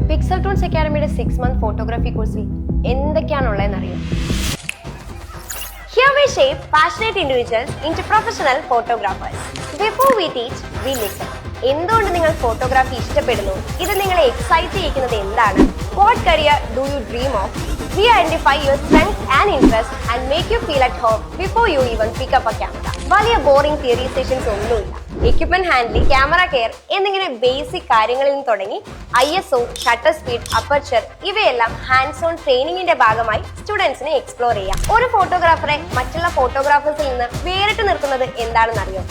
Pixel ടൂൺസ് അക്കാഡമിയുടെ 6-month photography കോഴ്സിൽ എന്തൊക്കെയാണുള്ളതെന്ന് അറിയാം. Here we shape passionate individuals into professional photographers. Before we teach, we listen. എന്തുകൊണ്ട് നിങ്ങൾ photography ഇഷ്ടപ്പെടുന്നു? ഇത് നിങ്ങളെ എക്സൈറ്റ് ചെയ്യിക്കുന്നത് എന്താണ്? What career do you dream of? We identify your strengths and interests and make you feel at home before you even pick up a camera. വലിയ boring theory sessions ഒന്നുമില്ല. Equipment handling, camera care എന്നിങ്ങനെ basic കാര്യങ്ങളിൽ നിന്ന് തുടങ്ങി ISO, shutter speed, aperture ഇവയെല്ലാം hands on ട്രെയിനിങ്ങിന്റെ ഭാഗമായി സ്റ്റുഡൻസിനെ explore ചെയ്യാം. ഒരു ഫോട്ടോഗ്രാഫറെ മറ്റുള്ള ഫോട്ടോഗ്രാഫേഴ്സിൽ നിന്ന് വേറിട്ട് നിർത്തുന്നത് എന്താണെന്ന് അറിയോ?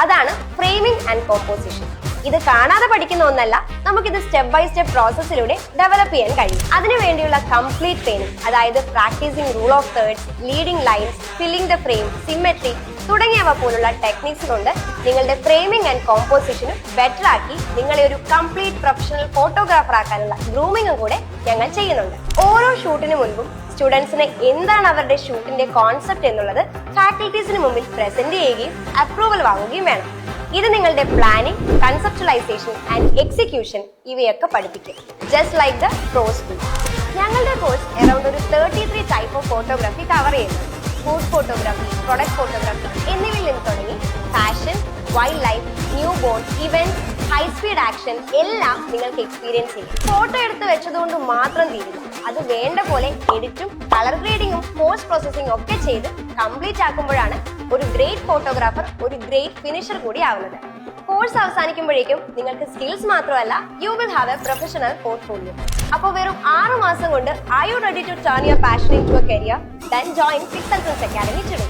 അതാണ് ഫ്രെയിമിംഗ് ആൻഡ് കോമ്പോസിഷൻ. ഇത് കാണാതെ പഠിക്കുന്ന ഒന്നല്ല, നമുക്കിത് സ്റ്റെപ്പ് ബൈ സ്റ്റെപ്പ് പ്രോസസ്സിലൂടെ ഡെവലപ്പ് ചെയ്യാൻ കഴിയും. അതിനു വേണ്ടിയുള്ള കംപ്ലീറ്റ് ട്രെയിനിങ്, അതായത് practising rule of thirds, leading lines, filling the frame, symmetry തുടങ്ങിയവ പോലുള്ള ടെക്നിക്സ് കൊണ്ട് നിങ്ങളുടെ ഫ്രെയിമിംഗ് ആൻഡ് കോമ്പോസിഷനും ബെറ്റർ ആക്കി നിങ്ങളെ ഒരു കംപ്ലീറ്റ് പ്രൊഫഷണൽ ഫോട്ടോഗ്രാഫർ ആക്കാനുള്ള ഗ്രൂമിംഗും കൂടെ ഞങ്ങൾ ചെയ്യുന്നുണ്ട്. ഓരോ ഷൂട്ടിന് മുൻപും സ്റ്റുഡൻസിന് എന്താണ് അവരുടെ ഷൂട്ടിന്റെ കോൺസെപ്റ്റ് എന്നുള്ളത് ഫാക്കൽറ്റീസിന് മുമ്പിൽ പ്രസന്റ് ചെയ്യുകയും അപ്രൂവൽ വാങ്ങുകയും വേണം. ഇത് നിങ്ങളുടെ പ്ലാനിംഗ്, കൺസെപ്ച്വലൈസേഷൻ ആൻഡ് എക്സിക്യൂഷൻ ഇവയൊക്കെ പഠിപ്പിക്കും. Just like the pro school. ഞങ്ങളുടെ കോഴ്സ് അറൌണ്ട് ഒരു 33 ടൈപ്പ് ഓഫ് ഫോട്ടോഗ്രാഫി കവർ ചെയ്യുന്നു. ഫുഡ് ഫോട്ടോഗ്രാഫി, പ്രൊഡക്റ്റ് ഫോട്ടോഗ്രാഫി എന്നിവയിൽ നിന്ന് തുടങ്ങി fashion, wild life, new born, event, high speed action എല്ലാം നിങ്ങൾക്ക് എക്സ്പീരിയൻസ് ചെയ്യും. ഫോട്ടോ എടുത്ത് വെച്ചതുകൊണ്ട് മാത്രം തീരില്ല. അത് വേണ്ട പോലെ എഡിറ്റും കളർ ഗ്രേഡിങ്ങും പോസ്റ്റ് പ്രോസസ്സിംഗും ഒക്കെ ചെയ്ത് കംപ്ലീറ്റ് ആക്കുമ്പോഴാണ് ഒരു ഗ്രേറ്റ് ഫോട്ടോഗ്രാഫർ ഒരു ഗ്രേറ്റ് ഫിനിഷർ കൂടി ആവുന്നത്. കോഴ്സ് അവസാനിക്കുമ്പോഴേക്കും നിങ്ങൾക്ക് സ്കിൽസ് മാത്രമല്ല, you will have a professional portfolio. അപ്പോൾ വെറും 6 മാസം കൊണ്ട് are you ready to turn your passion into a career? Then join Pixel Tools Academy today.